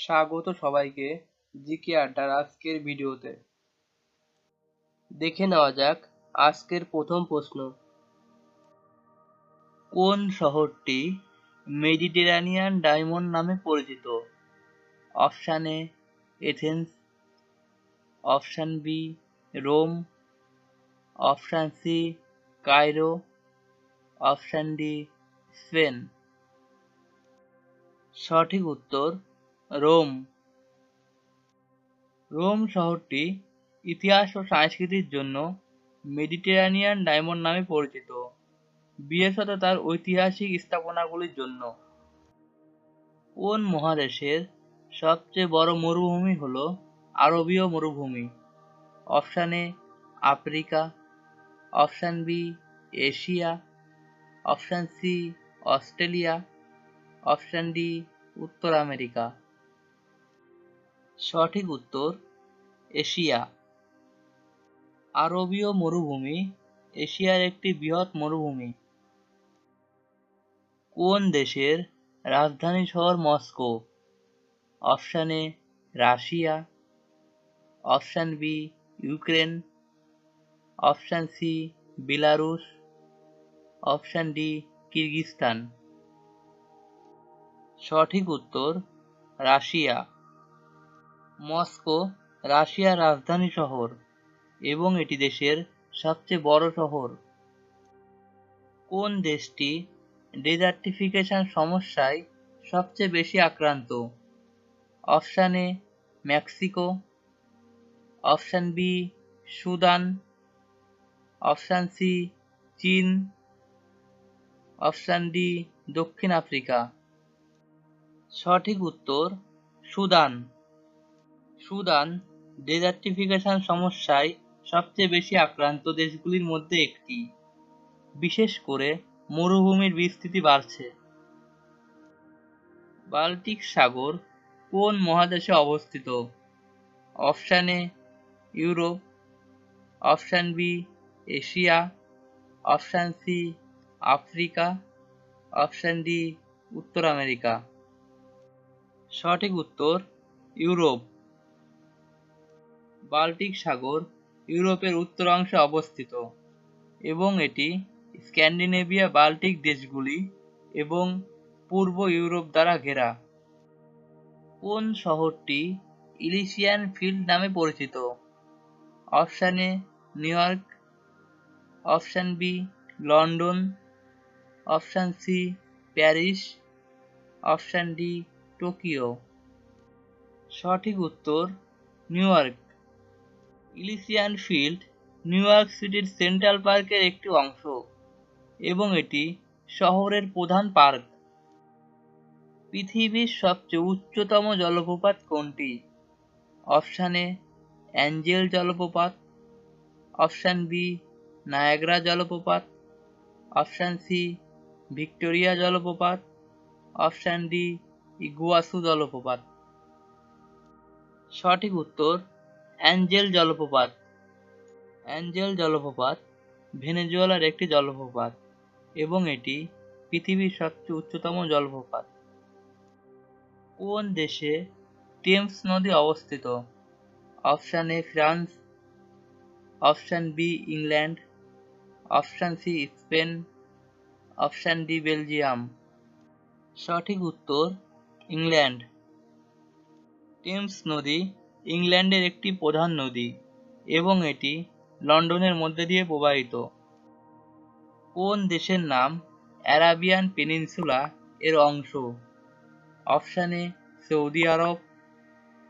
স্বাগত সবাইকে জিকে আড্ডার আজকের ভিডিওতে। দেখে নেওয়া যাক আজকের প্রথম প্রশ্ন। কোন শহরটি মেডিটেরানিয়ান ডায়মন্ড নামে পরিচিত? Option A Athens, option B Rome, option C Cairo, option D Spain. সঠিক উত্তর রোম। রোম শহরটি ইতিহাস ও সংস্কৃতির জন্য মেডিটেরানিয়ান ডায়মন্ড নামে পরিচিত, বিশেষত তার ঐতিহাসিক স্থাপনাগুলির জন্য। কোন মহাদেশের সবচেয়ে বড় মরুভূমি হল আরবীয় মরুভূমি? Option A Africa, option B Asia, option C Australia, option D উত্তর আমেরিকা। সঠিক উত্তর এশিয়া। আরবীয় মরুভূমি এশিয়ার একটি বৃহৎ মরুভূমি। কোন দেশের রাজধানী শহর Moscow? Option A Russia, option B Ukraine, option C Belarus, option D Kyrgyzstan. সঠিক উত্তর রাশিয়া। মস্কো রাশিয়ার রাজধানী শহর এবং এটি দেশের সবচেয়ে বড় শহর। কোন দেশটি ডেজার্টিফিকেশন সমস্যায় সবচেয়ে বেশি আক্রান্ত? Option A Mexico, option B Sudan, option C চীন, অপশান ডি দক্ষিণ আফ্রিকা। সঠিক উত্তর সুদান। সুদান ডেজার্টিফিকেশন সমস্যায় সবচেয়ে বেশি আক্রান্ত দেশগুলির মধ্যে একটি, বিশেষ করে মরুভূমির বিস্তৃতি বাড়ছে। বাল্টিক সাগর কোন মহাদেশে অবস্থিত? Option A Europe, option B Asia, option C Africa, option D উত্তর আমেরিকা। সঠিক উত্তর ইউরোপ। বাল্টিক সাগর ইউরোপের উত্তর অংশে অবস্থিত এবং এটি স্ক্যান্ডিনেভিয়া, বাল্টিক দেশগুলি এবং পূর্ব ইউরোপ দ্বারা ঘেরা। কোন শহরটি ইলিশিয়ান ফিল্ড নামে পরিচিত? Option A New York, option B London, option C Paris, option D Tokyo. সঠিক উত্তর New York. Elysian field New York সিটির সেন্ট্রাল পার্কের একটি অংশ এবং এটি শহরের প্রধান পার্ক। পৃথিবীর সবচেয়ে উচ্চতম জলপ্রপাত কোনটি? অপশান এ অ্যাঞ্জেল জলপ্রপাত, অপশান বি নায়াগ্রা জলপ্রপাত, অপশান সি ভিক্টোরিয়া জলপ্রপাত, অপশান ডি ইগুয়াসু জলপ্রপাত। সঠিক উত্তর অ্যাঞ্জেল জলপ্রপাত। অ্যাঞ্জেল জলপ্রপাত ভেনেজুয়েলার একটি জলপ্রপাত এবং এটি পৃথিবীর সবচেয়ে উচ্চতম জলপ্রপাত। কোন দেশে টেমস নদী অবস্থিত? Option A France, option B England, option C Spain, option D Belgium. সঠিক উত্তর ইংল্যান্ড। টেমস নদী ইংল্যান্ডের একটি প্রধান নদী এবং এটি লন্ডনের মধ্যে দিয়ে প্রবাহিত। কোন দেশের নাম অ্যারাবিয়ান পেনিনসুলা এর অংশ? Option A Saudi Arab,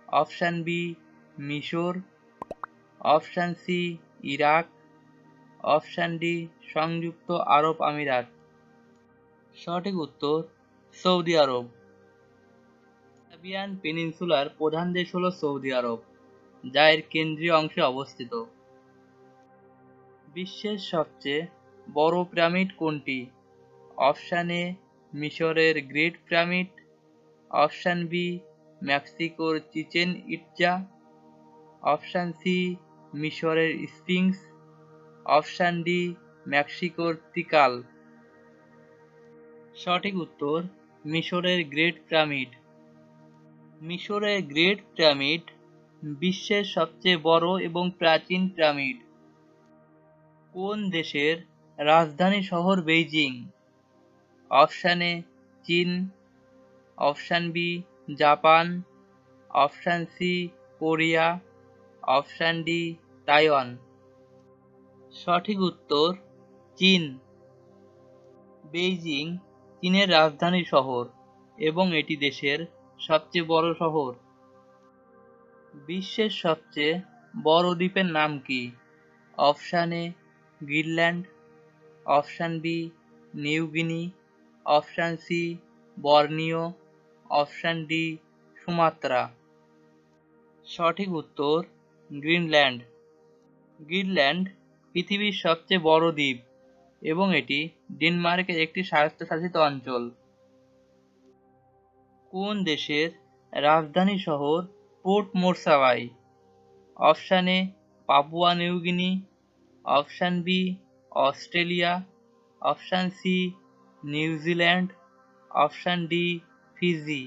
option B মিশর, option C Iraq, option D সংযুক্ত আরব আমিরাত। সঠিক উত্তর সৌদি আরব। অ্যারাবিয়ান পেনিনসুলার প্রধান দেশ হল সৌদি আরব, যা এর কেন্দ্রীয় অংশে অবস্থিত। বিশ্বের সবচেয়ে বড় পিরামিড কোনটি? অপশান এ মিশরের গ্রেট পিরামিড, অপশান বি মেক্সিকোর চিচেন ইটজা, অপশান সি মিশরের স্ফিংস, অপশান ডি মেক্সিকোর তিকাল। সঠিক উত্তর মিশরের গ্রেট পিরামিড। মিশরের গ্রেট পিরামিড বিশ্বের সবচেয়ে বড় এবং প্রাচীন পিরামিড। কোন দেশের রাজধানী শহর বেইজিং? অপশান এ চীন, option B Japan, option C Korea, option D Taiwan. সঠিক উত্তর চীন। বেইজিং চীনের রাজধানী শহর এবং এটি দেশের সবচেয়ে বড় শহর। বিশ্বের সবচেয়ে বড় দ্বীপের নাম কি? Option A Greenland, option B New Guinea, option C Borneo, option D Sumatra. সঠিক উত্তর গ্রিনল্যান্ড। গ্রিনল্যান্ড পৃথিবীর সবচেয়ে বড় দ্বীপ এবং এটি ডেনমার্কের একটি স্বায়ত্তশাসিত অঞ্চল। কোন দেশের রাজধানী শহর Port Moresby? Option A Papua New Guinea, option B Australia, option C New Zealand, option D Fiji.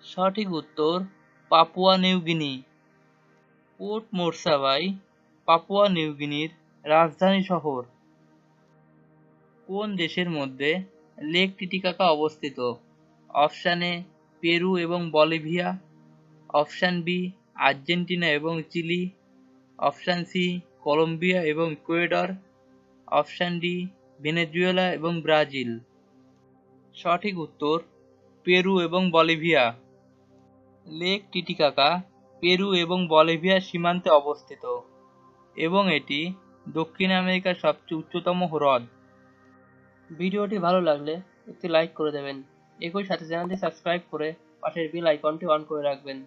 সঠিক উত্তর Papua New Guinea. Port Moresby Papua New গিনির রাজধানী শহর। কোন দেশের মধ্যে লেক টিটিকাকা অবস্থিত? অপশান এ পেরু এবং বলিভিয়া, অপশান বি আর্জেন্টিনা এবং চিলি, অপশান সি কলম্বিয়া এবং ইকুয়েডর, অপশান ডি ভেনেজুয়েলা এবং ব্রাজিল। সঠিক উত্তর পেরু এবং বলিভিয়া। লেক টিটিকাকা পেরু এবং বলিভিয়ার সীমান্তে অবস্থিত এবং এটি দক্ষিণ আমেরিকার সবচেয়ে উচ্চতম হ্রদ। ভিডিওটি ভালো লাগলে একটি লাইক করে দেবেন। একই সাথে চ্যানেলটি সাবস্ক্রাইব করে পাশের বেল আইকনটি অন করে রাখবেন।